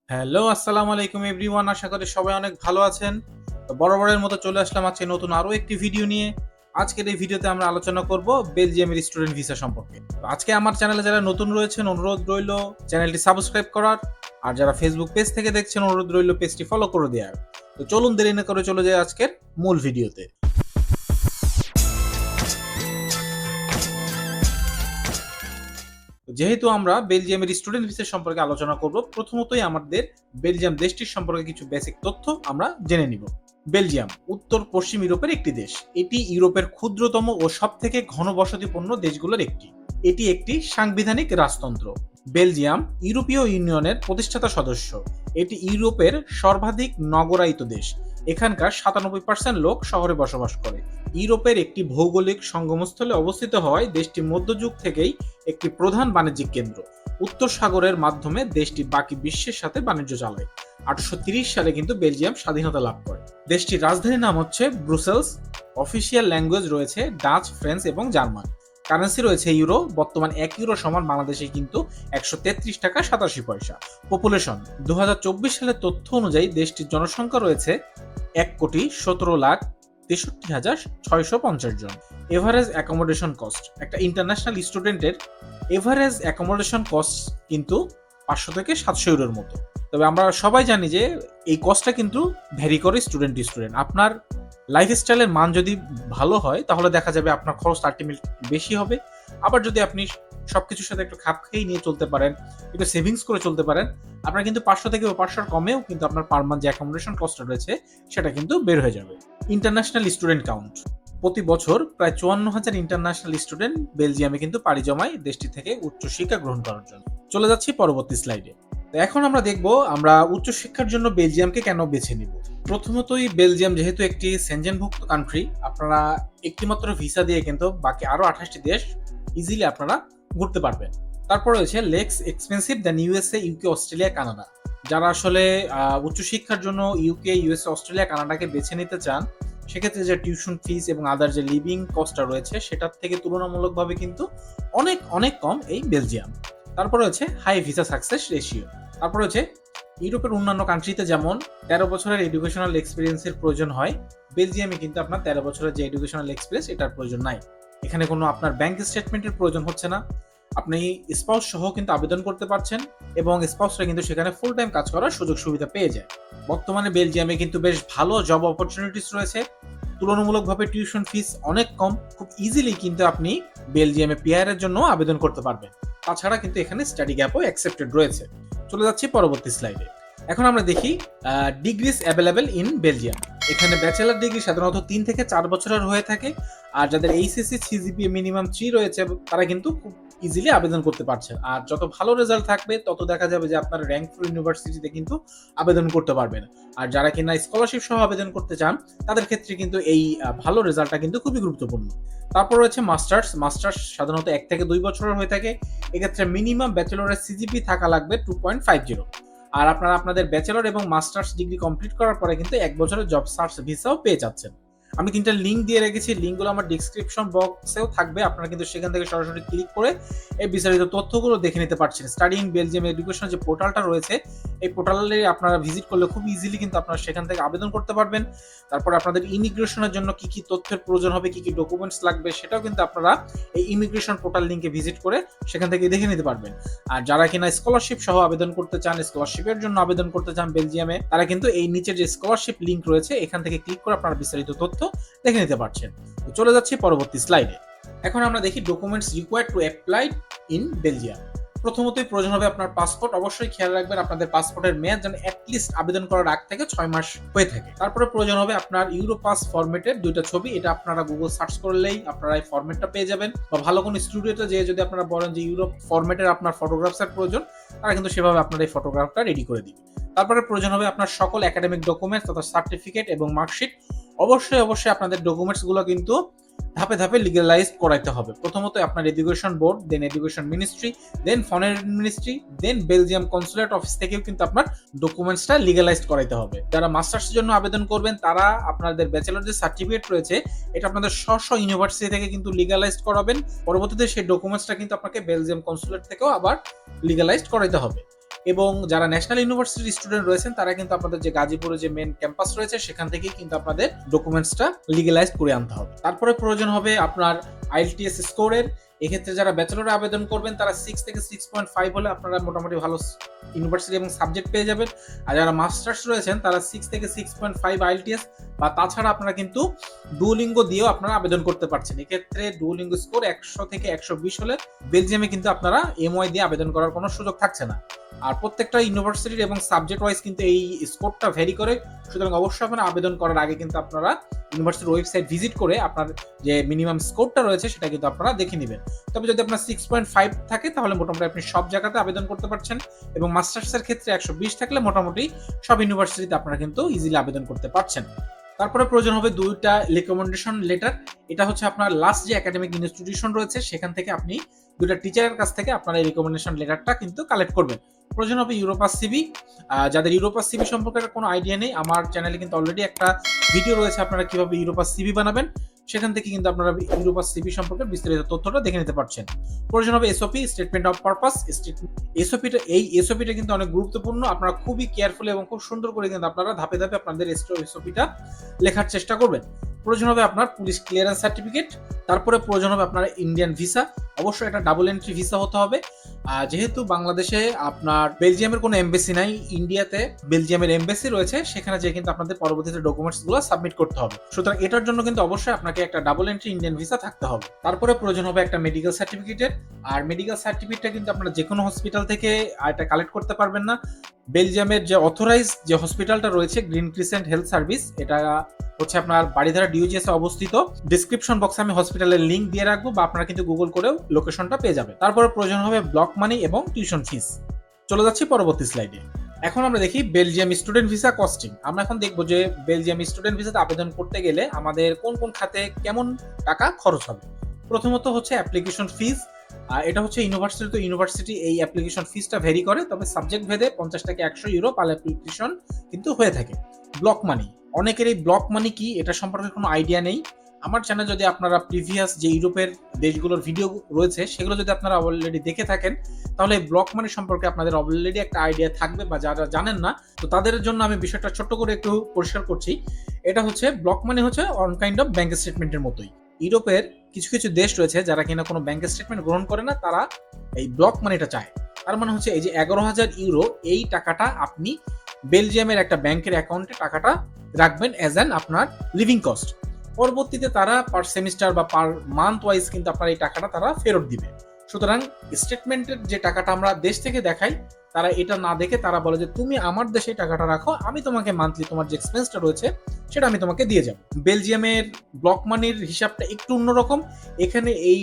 Hello, আসসালামু আলাইকুম everyone. আশা করি সবাই অনেক ভালো আছেন। তো বরাবরের মতো চলে আসলাম আজকে নতুন আরো একটি ভিডিও নিয়ে। আজকের এই ভিডিওতে আমরা আলোচনা করব বেলজিয়ামের স্টুডেন্ট ভিসা সম্পর্কে। তো আজকে আমার চ্যানেলে যারা নতুন রয়েছেন অনুরোধ রইল চ্যানেলটি সাবস্ক্রাইব করার, আর যারা ফেসবুক পেজ থেকে দেখছেন অনুরোধ রইল পেজটি ফলো করে দেওয়ার। তো চলুন দেরি না করে চলে যাই আজকের মূল ভিডিওতে। যেহেতু আমরা বেলজিয়ামের স্টুডেন্ট ভিসা সম্পর্কে আলোচনা করব, প্রথমতই আমাদের বেলজিয়াম দেশটির সম্পর্কে কিছু বেসিক তথ্য আমরা জেনে নিব। বেলজিয়াম উত্তর পশ্চিম ইউরোপের একটি দেশ। এটি ইউরোপের ক্ষুদ্রতম ও সবথেকে ঘনবসতিপূর্ণ দেশগুলোর একটি। এটি একটি সাংবিধানিক রাজতন্ত্র। বেলজিয়াম ইউরোপীয় ইউনিয়নের প্রতিষ্ঠাতা সদস্য। এটি ইউরোপের সর্বাধিক নগরায়িত দেশ। এখানকার 97% লোক শহরে বসবাস করে। ইউরোপের একটি ভৌগোলিক সঙ্গমস্থলে অবস্থিত হওয়ায় দেশটি মধ্যযুগ থেকেই একটি প্রধান বাণিজ্যিক কেন্দ্র। উত্তর সাগরের মাধ্যমে দেশটি বাকি বিশ্বের সাথে বাণিজ্য চালায়। 1830 সালে কিন্তু বেলজিয়াম স্বাধীনতা লাভ করে। দেশটির রাজধানীর নাম হচ্ছে ব্রুসেলস। অফিসিয়াল ল্যাঙ্গুয়েজ রয়েছে ডাচ, ফ্রেঞ্চ এবং জার্মান। কারেন্সি রয়েছে ইউরো। বর্তমান 1 ইউরো সমান বাংলাদেশে কিন্তু 133 টাকা 87 পয়সা। পপুলেশন 2024 সালের তথ্য অনুযায়ী দেশটির জনসংখ্যা রয়েছে 1,17,63,650 জন। এভারেজ অ্যাকোমোডেশন কস্ট, একটা ইন্টারন্যাশনাল স্টুডেন্টের এভারেজ অ্যাকোমোডেশন কস্ট কিন্তু 500 থেকে 700 ইউরোর মতো। তবে আমরা সবাই জানি যে এই কস্টটা কিন্তু ভ্যারি করে স্টুডেন্ট টু স্টুডেন্ট। আপনার লাইফস্টাইলের মান যদি ভালো হয় তাহলে দেখা যাবে আপনার খরচ আলটিমেটলি বেশি হবে। আবার যদি আপনি সবকিছুর সাথে একটু খাপ খেয়ে নিয়ে চলতে পারেন, একটু সেভিংস করে চলতে পারেন, আপনার কিন্তু 500 থেকে 500 কমেও কিন্তু আপনার পার মান্থ যে অ্যাকোমোডেশন কস্টটা রয়েছে সেটা কিন্তু বের হয়ে যাবে। ইন্টারন্যাশনাল স্টুডেন্ট কাউন্ট, প্রতি বছর প্রায় 54,000 ইন্টারন্যাশনাল স্টুডেন্ট বেলজিয়ামে কিন্তু পাড়ি জমায় দেশটি থেকে উচ্চশিক্ষা গ্রহণ করার জন্য। চলে যাচ্ছি পরবর্তী স্লাইডে। তো এখন আমরা দেখব আমরা উচ্চশিক্ষার জন্য বেলজিয়ামকে কেন বেছে নিব। প্রথমতই বেলজিয়াম যেহেতু একটি সেনজেনভুক্ত কান্ট্রি, আপনারা একটিমাত্র ভিসা দিয়ে কিন্তু বাকি আরো 28টি দেশ ইজিলি আপনারা ঘুরতে পারবেন। তারপর রয়েছে লেক্স এক্সপেন্সিভ দেন ইউএসএ, ইউকে, অস্ট্রেলিয়া, কানাডা। যারা আসলে উচ্চশিক্ষার জন্য ইউকে, ইউএসএ, অস্ট্রেলিয়া, কানাডাকে বেছে নিতে চান, সেক্ষেত্রে যে টিউশন ফিস এবং আদার যে লিভিং কস্টটা রয়েছে সেটার থেকে তুলনামূলকভাবে কিন্তু অনেক অনেক কম এই বেলজিয়াম। তারপর রয়েছে হাই ভিসা সাকসেস রেশিও। তারপর রয়েছে ইউরোপের অন্যান্য কান্ট্রিতে যেমন 13 বছরের এডুকেশনাল এক্সপিরিয়েন্সের প্রয়োজন হয়, বেলজিয়ামে কিন্তু আপনার 13 বছরের যে এডুকেশনাল এক্সপিরিয়েন্স এটার প্রয়োজন নাই। এখানে কোনো আপনার ব্যাংক স্টেটমেন্টের প্রয়োজন হচ্ছে না। আপনি স্পাউস সহ কিন্তু আবেদন করতে পারছেন এবং স্পাউসরা কিন্তু সেখানে ফুল টাইম কাজ করার সুযোগ সুবিধা পেয়ে যায়। বর্তমানে বেলজিয়ামে কিন্তু বেশ ভালো জব অপরচুনিটিস রয়েছে। তুলনামূলকভাবে টিউশন ফিস অনেক কম। খুব ইজিলি কিন্তু আপনি বেলজিয়ামে পিআর এর জন্য আবেদন করতে পারবেন। তাছাড়া কিন্তু এখানে স্টাডি গ্যাপও অ্যাকসেপ্টেড রয়েছে। চলে যাচ্ছি পরবর্তী স্লাইডে। এখন আমরা দেখি ডিগ্রিজ অ্যাভেলেবেল ইন বেলজিয়াম। এখানে ব্যাচেলার ডিগ্রি সাধারণত 3 থেকে 4 বছরের হয়ে থাকে। আর যাদের এইচএসসি সিজিপিএ মিনিমাম 3 রয়েছে তারা কিন্তু খুব ইজিলি আবেদন করতে পারছেন। আর যত ভালো রেজাল্ট থাকবে তত দেখা যাবে যে আপনার র্যাঙ্কফুল ইউনিভার্সিটিতে কিন্তু আবেদন করতে পারবেন। আর যারা কিনা স্কলারশিপ সহ আবেদন করতে চান তাদের ক্ষেত্রে কিন্তু এই ভালো রেজাল্টটা কিন্তু খুবই গুরুত্বপূর্ণ। তারপর রয়েছে মাস্টার্স। মাস্টার্স সাধারণত 1 থেকে 2 বছরের হয়ে থাকে। এক্ষেত্রে মিনিমাম ব্যাচেলরের সিজিপি থাকা লাগবে 2.50। আর আপনারা আপনাদের ব্যাচেলর এবং মাস্টার্স ডিগ্রি কমপ্লিট করার পরে কিন্তু 1 বছরের জব সার্চ ভিসাও পেয়ে যাচ্ছেন। আমি 3টা লিঙ্ক দিয়ে রেখেছি, লিঙ্কগুলো আমার ডিসক্রিপশন বক্সেও থাকবে। আপনারা কিন্তু সেখান থেকে সরাসরি ক্লিক করে এই বিস্তারিত তথ্যগুলো দেখে নিতে পারছেন। স্টাডিং বেলজিয়াম এডুকেশন যে পোর্টালটা রয়েছে এই পোর্টালে আপনারা ভিজিট করলে খুব ইজিলি কিন্তু আপনারা সেখান থেকে আবেদন করতে পারবেন। তারপর আপনাদের ইমিগ্রেশনের জন্য কি কি তথ্যের প্রয়োজন হবে, কি কি ডকুমেন্টস লাগবে সেটাও কিন্তু আপনারা এই ইমিগ্রেশন পোর্টাল লিঙ্কে ভিজিট করে সেখান থেকে দেখে নিতে পারবেন। আর যারা কিনা স্কলারশিপ সহ আবেদন করতে চান, স্কলারশিপের জন্য আবেদন করতে চান বেলজিয়ামে, তারা কিন্তু এই নিচে যে স্কলারশিপ লিঙ্ক রয়েছে এখান থেকে ক্লিক করে আপনারা বিস্তারিত তথ্য দেখে নিতে পারছেন। তো চলে যাচ্ছি পরবর্তী স্লাইডে। এখন আমরা দেখি documents required to apply in Belgium. প্রথমতই প্রয়োজন হবে আপনার পাসপোর্ট। অবশ্যই খেয়াল রাখবেন আপনাদের পাসপোর্টের মেয়াদ যেন অ্যাটলিস্ট আবেদন করার আগ থেকে 6 মাস হয়ে থাকে। তারপরে প্রয়োজন হবে আপনার ইউরোপাস ফরম্যাটের 2টা ছবি। এটা আপনারা গুগল সার্চ করলেই আপনারা এই ফরম্যাটটা পেয়ে যাবেন, বা ভালো কোনো স্টুডিওতে যেয়ে যদি আপনারা বলেন যে ইউরোপ ফরম্যাটের আপনার ফটোগ্রাফসের প্রয়োজন, তারা কিন্তু সেভাবে আপনার এই ফটোগ্রাফটা রেডি করে দিবে। তারপরে প্রয়োজন হবে আপনার সকল একাডেমিক ডকুমেন্টস তথা সার্টিফিকেট এবং মার্কশিট। অবশ্যই অবশ্যই আপনাদের ডকুমেন্টসগুলো কিন্তু ধাপে ধাপে লিগ্যালাইজ করাইতে হবে। প্রথমত আপনার education board, then education ministry, then foreign ministry, then Belgium consulate office থেকেও কিন্তু আপনার ডকুমেন্টসটা লিগ্যালাইজ করাইতে হবে। যারা মাস্টার্সের জন্য আবেদন করবেন তারা আপনাদের ব্যাচেলর যে সার্টিফিকেট রয়েছে এটা আপনাদের স্ব ইউনিভার্সিটি থেকে কিন্তু লিগ্যালাইজ করাবেন। পরবর্তীতে সেই ডকুমেন্টসটা কিন্তু আপনাকে বেলজিয়াম কনসুলেট থেকেও আবার লিগ্যালাইজ করাইতে হবে। এবং যারা ন্যাশনাল ইউনিভার্সিটির স্টুডেন্ট রয়েছেন তারা কিন্তু আপনাদের যে গাজীপুরে যে মেন ক্যাম্পাস রয়েছে সেখান থেকেই কিন্তু আপনাদের ডকুমেন্টসটা লিগ্যালাইজ করে আনতে হবে। তারপরে প্রয়োজন হবে আপনার আইএলটিএস স্কোরের। এক্ষেত্রে যারা ব্যাচেলরে আবেদন করবেন তারা 6 থেকে 6.5 হলে আপনারা মোটামুটি ভালো ইউনিভার্সিটি এবং সাবজেক্ট পেয়ে যাবেন। আর যারা মাস্টার্স রয়েছেন তারা 6 থেকে 6.5 আইএলটিএস বা তাছাড়া আপনারা কিন্তু ডুওলিঙ্গো দিয়েও আপনারা আবেদন করতে পারছেন। এক্ষেত্রে ডুওলিঙ্গো স্কোর 100 থেকে 120 হলে বেলজিয়ামে কিন্তু আপনারা এমওয়াই দিয়ে আবেদন করার কোনো সুযোগ থাকছে না। আর প্রত্যেকটা ইউনিভার্সিটির এবং সাবজেক্ট ওয়াইজ কিন্তু এই স্কোরটা ভ্যারি করে, সুতরাং অবশ্যই আপনারা আবেদন করার আগে কিন্তু আপনারা ইউনিভার্সিটির ওয়েবসাইট ভিজিট করে আপনার যে মিনিমাম স্কোরটা রয়েছে সেটা কিন্তু আপনারা দেখে নেবেন। তবে যদি আপনার 6.5 থাকে তাহলে মোটামুটি আপনি সব জায়গাতে আবেদন করতে পারছেন, এবং মাস্টার্সের ক্ষেত্রে 120 থাকলে মোটামুটি সব ইউনিভার্সিটিতে আপনারা কিন্তু ইজিলি আবেদন করতে পারছেন। তারপরে প্রয়োজন হবে 2টা রিকমেন্ডেশন লেটার। এটা হচ্ছে আপনার লাস্ট যে একাডেমিক ইনস্টিটিউশন রয়েছে সেখান থেকে আপনি 2টা টিচারের কাছ থেকে আপনার এই রিকমেন্ডেশন লেটারটা কিন্তু কালেক্ট করবেন। প্রয়োজন হবে ইউরোপাস সিভি। যাদের ইউরোপাস সিভি সম্পর্কে কোনো আইডিয়া নেই, আমার চ্যানেলে কিন্তু অলরেডি একটা ভিডিও রয়েছে আপনারা কিভাবে ইউরোপাস সিভি বানাবেন, সেখান থেকে কিন্তু আপনারা ইউরোপাস সিভি সম্পর্কে বিস্তারিত তথ্যটা দেখে নিতে পারছেন। প্রয়োজন হবে এসওপি, স্টেটমেন্ট অফ পারপাস। এসওপিটা কিন্তু অনেক গুরুত্বপূর্ণ, আপনারা খুবই কেয়ারফুল এবং খুব সুন্দর করে কিন্তু আপনারা ধাপে ধাপে আপনাদের এসওপিটা লেখার চেষ্টা করবেন। প্রয়োজন হবে আপনার পুলিশ ক্লিয়ারেন্স সার্টিফিকেট। তারপরে প্রয়োজন হবে আপনার ইন্ডিয়ান ভিসা, অবশ্যই এটা ডাবল এন্ট্রি ভিসা হতে হবে। যেহেতু বাংলাদেশে আপনার বেলজিয়ামের কোনো এমবেসি নাই, ইন্ডিয়াতে বেলজিয়ামের এমবেসি রয়েছে, সেখানে যে কিন্তু আপনাদের পরবর্তীতে ডকুমেন্টস গুলো সাবমিট করতে হবে। সুতরাং এটার জন্য কিন্তু অবশ্যই আপনাকে একটা ডাবল এন্ট্রি ইন্ডিয়ান ভিসা থাকতে হবে। তারপরে প্রয়োজন হবে একটা মেডিকেল সার্টিফিকেটের, আর মেডিকেল সার্টিফিকেটটা কিন্তু আপনারা যে কোনো হসপিটাল থেকে এটা কালেক্ট করতে পারবেন না। বেলজিয়ামের যে অথরাইজ যে হসপিটালটা রয়েছে গ্রিন ক্রিসেন্ট হেলথ সার্ভিস, এটা হচ্ছে আপনার বাড়িধারা ডিওজিএস এ অবস্থিত। ডিসক্রিপশন বক্সে আমি হসপিটালের লিংক দিয়ে রাখবো, বা আপনারা কিন্তু গুগল করেও লোকেশনটা পেয়ে যাবেন। তারপরে প্রয়োজন হবে ব্লক মানি এবং টিউশন ফিস। চলে যাচ্ছি পরবর্তী স্লাইডে। এখন আমরা দেখি বেলজিয়াম স্টুডেন্ট ভিসা কস্টিং। আমরা এখন দেখবো যে বেলজিয়াম স্টুডেন্ট ভিসাতে আবেদন করতে গেলে আমাদের কোন কোন খাতে কেমন টাকা খরচ হবে। প্রথমত হচ্ছে অ্যাপ্লিকেশন ফিস। এটা হচ্ছে ইউনিভার্সিটি তো ইউনিভার্সিটি এই অ্যাপ্লিকেশন ফিসটা ভেরি করে, তবে সাবজেক্ট ভেদে 50 থেকে 100 ইউরো পার অ্যাপ্লিকেশন কিন্তু হয়ে থাকে। ব্লক মানি, অনেকের এই ব্লক মানি কি এটা সম্পর্কে কোনো আইডিয়া নেই। আমার চ্যানেল যদি আপনারা প্রিভিয়াস যে ইউরোপের দেশগুলোর ভিডিও রয়েছে সেগুলো যদি আপনারা অলরেডি দেখে থাকেন তাহলে ব্লক মানি সম্পর্কে আপনাদের অলরেডি একটা আইডিয়া থাকবে, বা যারা জানেন না তো তাদের জন্য আমি বিষয়টা ছোট্ট করে একটু পরিষ্কার করছি। এটা হচ্ছে ব্লক মানি হচ্ছে অন কাইন্ড অফ ব্যাংক স্টেটমেন্টের মতোই। ইউরোপের কিছু কিছু দেশ রয়েছে যারা কিনা কোনো ব্যাংক স্টেটমেন্ট গ্রহণ করে না, তারা এই ব্লক মানিটা চায়। তার মানে হচ্ছে এই যে 11,000 ইউরো, এই টাকাটা আপনি বেলজিয়ামের একটা ব্যাংকের অ্যাকাউন্টে টাকাটা রাখবেন অ্যাজ অ্যান আপনার লিভিং কস্ট। পরবর্তীতে তারা পার সেমিস্টার বা পার মান্থ ওয়াইজ কিন্তু আপনার এই টাকাটা তারা ফেরত দিবে। সুতরাং স্টেটমেন্টের যে টাকাটা আমরা দেশ থেকে দেখাই, তারা এটা না দেখে তারা বলে যে তুমি আমার দেশে টাকাটা রাখো, আমি তোমাকে মান্থলি তোমার যে এক্সপেন্সটা রয়েছে সেটা আমি তোমাকে দিয়ে যাব। বেলজিয়ামের ব্লক মানির হিসাবটা একটু অন্যরকম। এখানে এই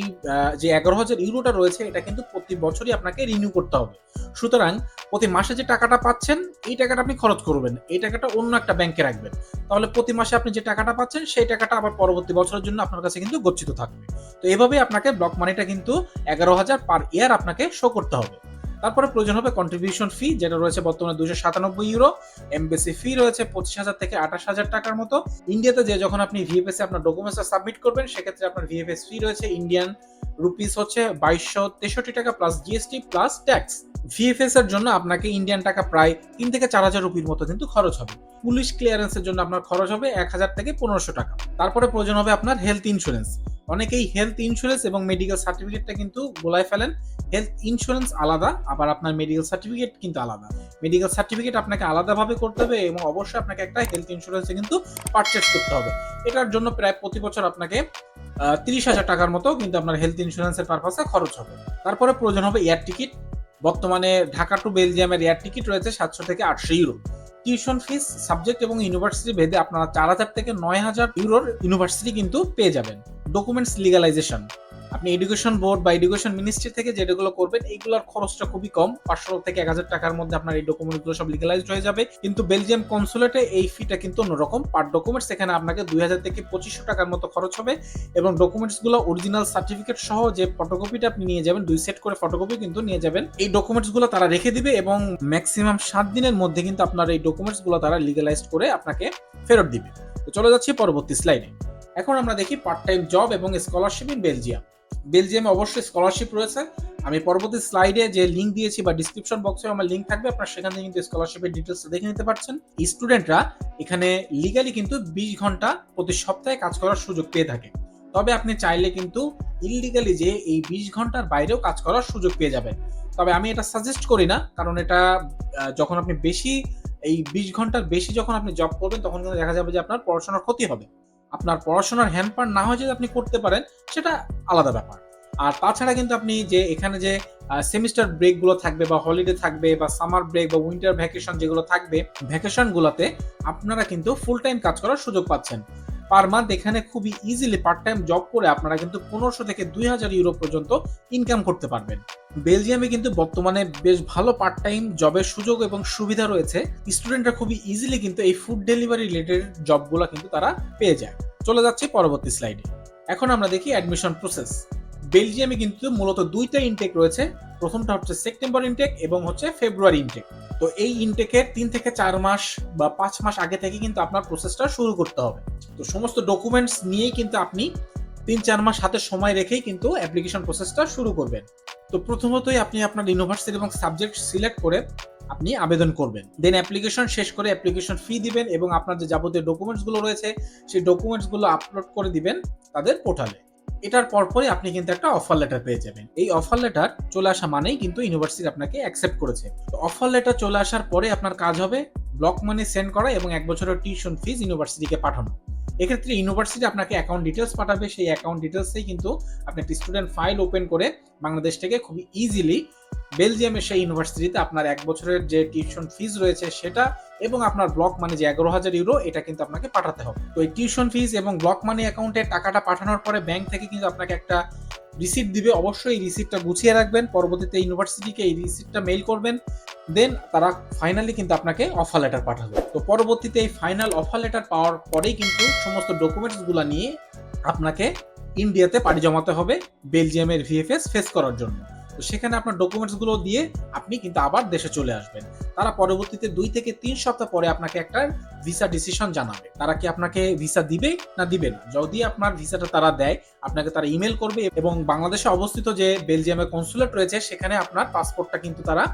যে 11,000 ইউরোটা রয়েছে এটা কিন্তু প্রতি বছরই আপনাকে রিনিউ করতে হবে। সুতরাং প্রতি মাসে যে টাকাটা পাচ্ছেন এই টাকাটা আপনি খরচ করবেন, এই টাকাটা অন্য একটা ব্যাংকে রাখবেন, তাহলে প্রতি মাসে আপনি যে টাকাটা পাচ্ছেন সেই টাকাটা আবার পরবর্তী বছরের জন্য আপনার কাছে কিন্তু গচ্ছিত থাকবে। তো এভাবেই আপনাকে ব্লক মানিটা কিন্তু 11,000 পার ইয়ার আপনাকে শো করতে হবে। তারপরে প্রয়োজন হবে কন্ট্রিবিউশন ফি, যেটা রয়েছে বর্তমানে 297 ইউরো। এমবেসি ফি রয়েছে 25,000 থেকে 28,000 টাকার মতো। ইন্ডিয়াতে যে যখন আপনি ভিএফএস এ আপনার ডকুমেন্টসটা সাবমিট করবেন সেক্ষেত্রে আপনার ভিএফএস ফি রয়েছে ইন্ডিয়ান রুপিস হচ্ছে 2263 টাকা plus GST plus tax. VFS এর জন্য আপনাকে ইন্ডিয়ান টাকা প্রায় 3 থেকে 4,000 রুপির মতো কিন্তু খরচ হবে। পুলিশ ক্লিয়ারেন্সের জন্য আপনার খরচ হবে 1,000 থেকে 1,500 টাকা। তারপরে প্রয়োজন হবে আপনার হেলথ ইন্স্যুরেন্স। অনেকেই হেলথ ইন্স্যুরেন্স এবং মেডিকেল সার্টিফিকেটটা কিন্তু গোলায় ফেলেন। হেলথ ইন্স্যুরেন্স আলাদা, আবার আপনার মেডিকেল সার্টিফিকেট কিন্তু আলাদা। মেডিকেল সার্টিফিকেট আপনাকে আলাদাভাবে করতে হবে এবং অবশ্যই আপনাকে একটা হেলথ ইন্স্যুরেন্স কিন্তু পারচেজ করতে হবে। এটার জন্য প্রায় প্রতি বছর আপনাকে 30,000 টাকার মতো কিন্তু আপনার হেলথ ইন্স্যুরেন্সের পারপাসে খরচ হবে। তারপরে প্রয়োজন হবে এয়ার টিকিট। বর্তমানে ঢাকা টু বেলজিয়ামের এয়ার টিকিট রয়েছে 700 থেকে 800 ইউরো। টিউশন ফিস সাবজেক্ট এবং ইউনিভার্সিটি ভেদে আপনারা 4,000 থেকে 9,000 ইউরোর ইউনিভার্সিটি কিন্তু পেয়ে যাবেন। ডকুমেন্টস লিগালাইজেশন, আপনি এডুকেশন বোর্ড বা এডুকেশন মিনিস্ট্রি থেকে যেগুলো করবেন এইগুলোর খরচটা খুবই কম, 500 থেকে 1,000 টাকার মধ্যে আপনার এই ডকুমেন্টগুলো সব লিগালাইজড হয়ে যাবে। কিন্তু বেলজিয়াম কনসুলেটে এই ফিটা কিন্তু অন্যরকম। পার ডকুমেন্টস এখানে আপনাকে 2,000 থেকে 2,500 টাকার মতো খরচ হবে, এবং ডকুমেন্টসগুলো অরিজিনাল সার্টিফিকেট সহ যে ফটোকপিটা আপনি নিয়ে যাবেন, 2 সেট করে ফটোকপি কিন্তু নিয়ে যাবেন। এই ডকুমেন্টসগুলো তারা রেখে দিবে এবং ম্যাক্সিমাম 7 দিনের মধ্যে কিন্তু আপনার এই ডকুমেন্টসগুলো তারা লিগালাইজড করে আপনাকে ফেরত দিবে। তো চলে যাচ্ছি পরবর্তী স্লাইডে। এখন আমরা দেখি পার্ট টাইম জব এবং স্কলারশিপ ইন বেলজিয়াম। বেলজিয়ামে অবশ্যই স্কলারশিপ রয়েছে। আমি পরবর্তী স্লাইডে যে লিঙ্ক দিয়েছি বা ডিসক্রিপশন বক্সে আমার লিঙ্ক থাকবে, আপনারা সেখান থেকে কিন্তু স্কলারশিপের ডিটেলস দেখে নিতে পারছেন। স্টুডেন্টরা এখানে লিগালি কিন্তু 20 ঘন্টা প্রতি সপ্তাহে কাজ করার সুযোগ পেয়ে থাকে। তবে আপনি চাইলে কিন্তু ইললিগালি যে এই 20 ঘন্টার বাইরেও কাজ করার সুযোগ পেয়ে যাবেন। তবে আমি এটা সাজেস্ট করি না, কারণ এটা যখন আপনি বেশি এই 20 ঘন্টার বেশি যখন আপনি জব করবেন তখন কিন্তু দেখা যাবে যে আপনার পড়াশোনার ক্ষতি হবে। আপনার পড়াশোনার হ্যাম্পার না হয় যদি আপনি করতে পারেন সেটা আলাদা ব্যাপার। আর তাছাড়া কিন্তু আপনি যে এখানে যে সেমিস্টার ব্রেক গুলো থাকবে বা হলিডে থাকবে বা সামার ব্রেক বা উইন্টার ভ্যাকেশন যেগুলো থাকবে, ভ্যাকেশন গুলোতে আপনারা কিন্তু ফুল টাইম কাজ করার সুযোগ পাচ্ছেন। পার মান্থ এখানে খুবই ইজিলি পার্ট টাইম জব করে আপনারা কিন্তু 1500 থেকে 2000 ইউরো পর্যন্ত ইনকাম করতে পারবেন। বেলজিয়ামে কিন্তু বর্তমানে বেশ ভালো পার্ট টাইম জবের সুযোগ এবং সুবিধা রয়েছে। স্টুডেন্টরা খুবই ইজিলি কিন্তু এই ফুড ডেলিভারি রিলেটেড জবগুলো কিন্তু তারা পেয়ে যায়। চলে যাচ্ছি পরবর্তী স্লাইডে। এখন আমরা দেখি অ্যাডমিশন প্রসেস। বেলজিয়ামে কিন্তু মূলত দুইটা ইনটেক রয়েছে। প্রথমটা হচ্ছে সেপ্টেম্বর ইনটেক এবং হচ্ছে ফেব্রুয়ারি ইনটেক। তো এই ইনটেকের 3 থেকে 4 মাস বা 5 মাস আগে থেকে কিন্তু আপনার প্রসেসটা শুরু করতে হবে। তো সমস্ত ডকুমেন্টস নিয়েই কিন্তু আপনি 3-4 মাস হাতে সময় রেখেই কিন্তু অ্যাপ্লিকেশন প্রসেসটা শুরু করবেন। তো প্রথমতই আপনি আপনার ইউনিভার্সিটি এবং সাবজেক্ট সিলেক্ট করে আপনি আবেদন করবেন। দেন অ্যাপ্লিকেশন শেষ করে অ্যাপ্লিকেশন ফি দিবেন এবং আপনার যে যাবতীয় ডকুমেন্টসগুলো রয়েছে সেই ডকুমেন্টসগুলো আপলোড করে দিবেন তাদের পোর্টালে। এটার পরপরই আপনি কিন্তু একটা অফার লেটার পেয়ে যাবেন। এই অফার লেটার চলে আসা মানেই কিন্তু ইউনিভার্সিটি আপনাকে অ্যাকসেপ্ট করেছে। তো অফার লেটার চলে আসার পরে আপনার কাজ হবে ব্লক মানি সেন্ড করা এবং 1 বছরের টিউশন ফিস ইউনিভার্সিটিকে পাঠানো। এক্ষেত্রে ইউনিভার্সিটি আপনাকে অ্যাকাউন্ট ডিটেলস পাঠাবে, সেই অ্যাকাউন্ট ডিটেলসেই কিন্তু আপনি একটা স্টুডেন্ট ফাইল ওপেন করে বাংলাদেশ থেকে খুবই ইজিলি বেলজিয়ামের সেই ইউনিভার্সিটিতে আপনার 1 বছরের যে টিউশন ফিস রয়েছে সেটা এবং আপনার ব্লক মানি যে 11,000 ইউরো এটা কিন্তু আপনাকে পাঠাতে হবে। তো এই টিউশন ফিস এবং ব্লক মানি অ্যাকাউন্টে টাকাটা পাঠানোর পরে ব্যাংক থেকে কিন্তু আপনাকে একটা রিসিপ্ট দিবে। অবশ্যই এই রিসিপ্টটা গুছিয়ে রাখবেন, পরবর্তীতে ইউনিভার্সিটিকে এই রিসিপ্টটা মেইল করবেন। দেন তারা ফাইনালি কিন্তু আপনাকে অফার লেটার পাঠাবে। তো পরবর্তীতে এই ফাইনাল অফার লেটার পাওয়ার পরেই কিন্তু সমস্ত ডকুমেন্টসগুলো নিয়ে আপনাকে ইন্ডিয়াতে পাড়ি জমাতে হবে বেলজিয়ামের ভিএফএস ফেস করার জন্য। তো সেখানে আপনার ডকুমেন্টসগুলো দিয়ে আপনি কিন্তু আবার দেশে চলে আসবেন। তারা পরবর্তীতে 2 থেকে 3 সপ্তাহ পরে আপনাকে একটা ভিসা ডিসিশন জানাবে। তারা কি আপনাকে ভিসা দিবে না দিবে না। যদি আপনার ভিসাটা তারা দেয়, আপনাকে তারা ইমেল করবে এবং বাংলাদেশে অবস্থিত যে বেলজিয়ামের কনসুলেট রয়েছে সেখানে আপনার পাসপোর্টটা কিন্তু তারা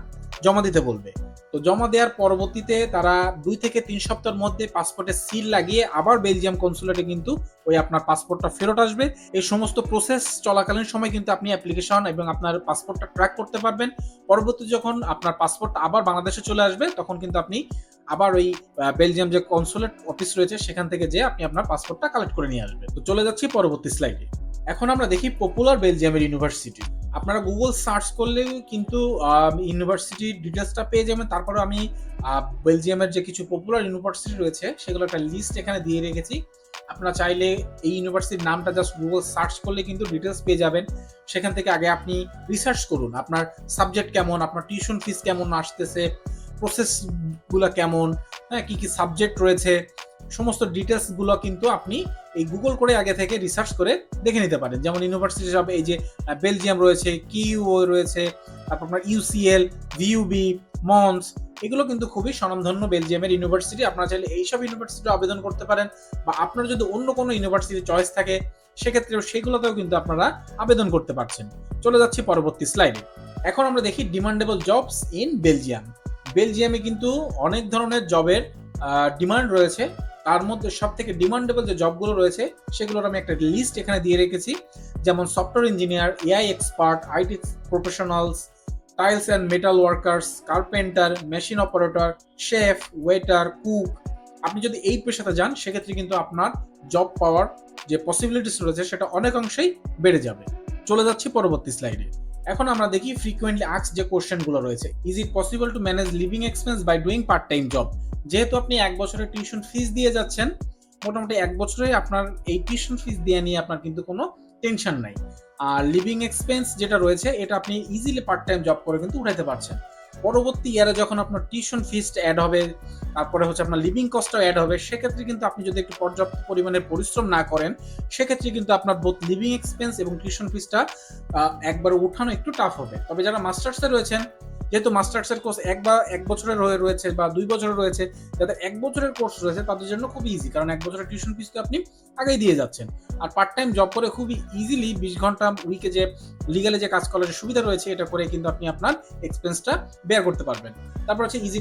জমা দিতে বলবে। তো জমা দেওয়ার পরবর্তীতে তারা 2 থেকে 3 সপ্তাহের মধ্যে পাসপোর্টে সিল লাগিয়ে আবার বেলজিয়াম কনসুলেটে কিন্তু ওই আপনার পাসপোর্টটা ফেরত আসবে। এই সমস্ত প্রসেস চলাকালীন সময় কিন্তু আপনি অ্যাপ্লিকেশন এবং আপনার পাসপোর্টটা ট্র্যাক করতে পারবেন। পরবর্তী যখন আপনার পাসপোর্টটা আবার বাংলাদেশে চলে আসবে তখন কিন্তু আপনি আবার ওই বেলজিয়াম যে কনসুলেট অফিস রয়েছে সেখান থেকে যে আপনি আপনার পাসপোর্টটা কালেক্ট করে নিয়ে আসবেন। তো চলে যাচ্ছি পরবর্তী স্লাইডে। এখন আমরা দেখি পপুলার বেলজিয়ামের ইউনিভার্সিটি। আপনারা গুগল সার্চ করলে কিন্তু ইউনিভার্সিটির ডিটেলসটা পেয়ে যাবেন। তারপরে আমি বেলজিয়ামের যে কিছু পপুলার ইউনিভার্সিটি রয়েছে সেগুলো একটা লিস্ট এখানে দিয়ে রেখেছি। আপনারা চাইলে এই ইউনিভার্সিটির নামটা জাস্ট গুগল সার্চ করলে কিন্তু ডিটেলস পেয়ে যাবেন। সেখান থেকে আগে আপনি রিসার্চ করুন আপনার সাবজেক্ট কেমন, আপনার টিউশন ফিস কেমন আসতেছে, প্রসেসগুলো কেমন, হ্যাঁ কি কি সাবজেক্ট রয়েছে, সমস্ত ডিটেলসগুলো কিন্তু আপনি এই গুগল করে আগে থেকে রিসার্চ করে দেখে নিতে পারেন। যেমন ইউনিভার্সিটি হিসাবে এই যে বেলজিয়াম রয়েছে, কিউও রয়েছে, তারপর আপনার ইউসিএল, ভিইউবি, মন্স, এগুলো কিন্তু খুবই স্বনামধন্য বেলজিয়ামের ইউনিভার্সিটি। আপনারা চাইলে এইসব ইউনিভার্সিটি আবেদন করতে পারেন বা আপনার যদি অন্য কোনো ইউনিভার্সিটি চয়েস থাকে সেক্ষেত্রেও সেগুলোতেও কিন্তু আপনারা আবেদন করতে পারছেন। চলে যাচ্ছি পরবর্তী স্লাইডে। এখন আমরা দেখি ডিমান্ডেবল জবস ইন বেলজিয়াম। বেলজিয়ামে কিন্তু অনেক ধরনের জবের ডিমান্ড রয়েছে। তার মধ্যে সব থেকে ডিমান্ডেবল যে জবগুলো রয়েছে সেগুলোর আমি একটা লিস্ট এখানে দিয়ে রেখেছি। যেমন software engineer, AI expert, IT professionals, tiles and metal workers, carpenter, machine operator, chef, waiter, cook. আপনি যদি এই পেশাতে যান সেক্ষেত্রে কিন্তু আপনার জব পাওয়ার যে পসিবিলিটিস রয়েছে সেটা অনেকাংশেই বেড়ে যাবে। চলে যাচ্ছি পরবর্তী স্লাইডে। এখন আমরা দেখি ফ্রিকুয়েন্টলি আস্কড যে কোশ্চেনগুলো রয়েছে। Is it possible to manage living expense by doing part time job? যেহেতু আপনি 1 বছরের টিউশন ফিস দিয়ে যাচ্ছেন, মোটামুটি 1 বছরে আপনার এই টিউশন ফিস দিয়ে নিয়ে আপনার কিন্তু কোনো টেনশন নাই। আর লিভিং এক্সপেন্স যেটা রয়েছে এটা আপনি ইজিলি পার্ট টাইম জব করে কিন্তু উঠাতে পারছেন। পরবর্তী ইয়ারে যখন আপনার টিউশন ফিসটা অ্যাড হবে, তারপরে হচ্ছে আপনার লিভিং কস্টটাও অ্যাড হবে, সেক্ষেত্রে কিন্তু আপনি যদি একটু পর্যাপ্ত পরিমাণে পরিশ্রম না করেন সেক্ষেত্রে কিন্তু আপনার বোথ লিভিং এক্সপেন্স এবং টিউশন ফিসটা একবার উঠানো একটু টাফ হবে। তবে যারা মাস্টার্সে রয়েছেন যেহেতু মাস্টার্সের কোর্স এক বছরের রয়েছে বা 2 বছরের রয়েছে, যাদের 1 বছরের কোর্স রয়েছে তাদের জন্য খুব ইজি, কারণ 1 বছরের টিউশন ফিস তো আপনি আগেই দিয়ে যাচ্ছেন। আর পার্ট টাইম জব করে খুবই ইজিলি 20 ঘন্টা উইকে যে লিগালি যে কাজ করার সুবিধা রয়েছে, এটা করে কিন্তু আপনি আপনার এক্সপেন্সটা বেয়ার করতে পারবেন। তারপর হচ্ছে easy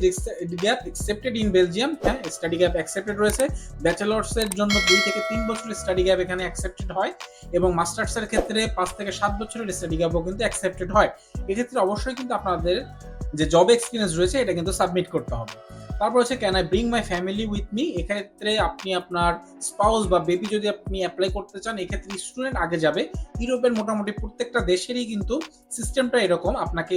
gap accepted in Belgium, হ্যাঁ স্টাডি গ্যাপ অ্যাকসেপ্টেড রয়েছে। ব্যাচেলার্সের জন্য 2 থেকে 3 বছরের স্টাডি গ্যাপ এখানে অ্যাকসেপ্টেড হয়, এবং মাস্টার্সের ক্ষেত্রে 5 থেকে 7 বছরের স্টাডি গ্যাপও কিন্তু অ্যাকসেপ্টেড হয়। এক্ষেত্রে অবশ্যই কিন্তু আপনাদের যে জব এক্সপিরিয়েন্স রয়েছে এটা কিন্তু সাবমিট করতে হবে। তারপর হচ্ছে can I bring my family with me, এক্ষেত্রে আপনি আপনার স্পাউস বা বেবি যদি আপনি অ্যাপ্লাই করতে চান, এক্ষেত্রে স্টুডেন্ট আগে যাবে। ইউরোপের মোটামুটি প্রত্যেকটা দেশেরই কিন্তু সিস্টেমটা এরকম, আপনাকে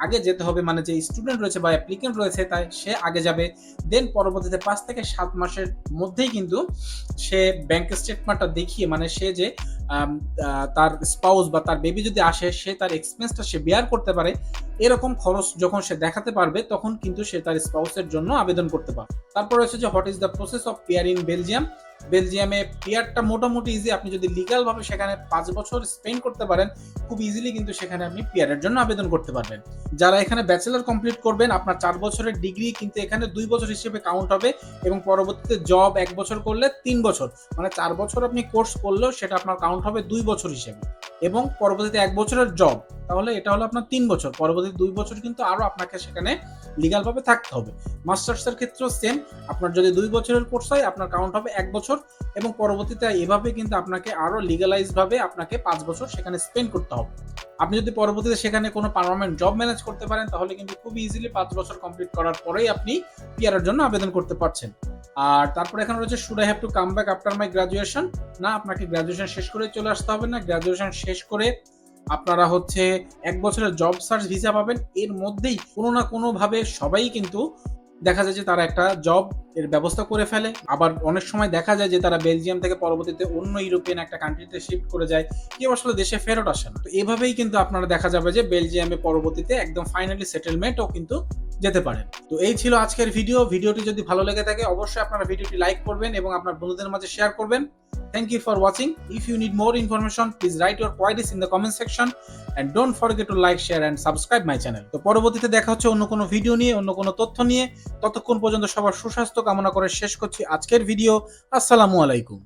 আগে যেতে হবে, মানে যে স্টুডেন্ট রয়েছে বা অ্যাপ্লিকেন্ট রয়েছে তাই সে আগে যাবে, দেন পরবর্তীতে 5 থেকে 7 মাসের মধ্যেই কিন্তু সে ব্যাংক স্টেটমেন্টটা দেখিয়ে, মানে সে যে তার স্পাউস বা তার বেবি যদি আসে সে তার এক্সপেন্সটা সে বেয়ার করতে পারে, এরকম খরচ যখন সে দেখাতে পারবে তখন কিন্তু সে তার স্পাউসের জন্য আবেদন করতে পারে। তারপর হচ্ছে যে what is the process of PR in Belgium. বেলজিয়ামে পিয়ারটা মোটামুটি ইজি, আপনি যদি লিগাল ভাবে সেখানে 5 বছর স্পেন্ড করতে পারেন খুব ইজিলি কিন্তু সেখানে আপনি পিয়ারের জন্য আবেদন করতে পারবেন। যারা এখানে ব্যাচেলর কমপ্লিট করবেন, আপনার 4 বছরের ডিগ্রি কিন্তু এখানে 2 বছর হিসেবে কাউন্ট হবে, এবং পরবর্তীতে জব 1 বছর করলে 3 বছর, মানে 4 বছর আপনি কোর্স করলেও সেটা আপনার কাউন্ট হবে 2 বছর হিসেবে, এবং পরবর্তীতে 1 বছরের জব, তাহলে এটা হলো আপনার 3 বছর, পরবর্তী 2 বছর কিন্তু আরো আপনাকে সেখানে লিগাল ভাবে থাকতে হবে। মাস্টার্সের ক্ষেত্রেও সেম, আপনার যদি 2 বছরের কোর্স হয় আপনার কাউন্ট হবে 1 বছর, এবং পরবর্তীতে এভাবে কিন্তু আপনাকে আরো লিগালাইজ ভাবে আপনাকে 5 বছর সেখানে স্পেন্ড করতে হবে। আপনি যদি পরবর্তীতে সেখানে কোনো পার্মানেন্ট জব ম্যানেজ করতে পারেন তাহলে কিন্তু খুব ইজিলি 5 বছর কমপ্লিট করার পরেই আপনি পিআরের জন্য আবেদন করতে পারছেন। আর তারপর এখানে রয়েছে should I have to come back after my graduation. না, আপনাকে গ্রাজুয়েশন শেষ করে চলে আসতে হবে না। গ্রাজুয়েশন শেষ করে আপনারা হচ্ছে 1 বছরের জব সার্চ ভিসা পাবেন। এর মধ্যেই কোনো না কোনো ভাবে সবাই কিন্তু দেখা যায় যে তারা একটা জব এর ব্যবস্থা করে ফেলে, আবার অনেক সময় দেখা যায় যে তারা বেলজিয়াম থেকে পরবর্তীতে অন্য ইউরোপিয়ান একটা কান্ট্রিতে শিফট করে যায়, কেউ আসলে দেশে ফেরত আসে না। তো এভাবেই কিন্তু আপনারা দেখা যাবে যে বেলজিয়ামে পরবর্তীতে একদম ফাইনালি সেটেলমেন্টও কিন্তু যেতে পারেন। তো এই ছিল আজকের ভিডিওটি যদি ভালো লেগে থাকে অবশ্যই আপনারা ভিডিওটি লাইক করবেন এবং আপনার বন্ধুদের মাঝে শেয়ার করবেন। Thank you for watching. If you need more information, please write your queries in the comment section and don't forget to like, share and subscribe my channel. তো পরবর্তীতে দেখা হচ্ছে অন্য কোনো ভিডিও নিয়ে, অন্য কোনো তথ্য নিয়ে। ততক্ষণ পর্যন্ত সবার সুস্বাস্থ্য কামনা করে শেষ করছি আজকের ভিডিও। আসসালামু আলাইকুম।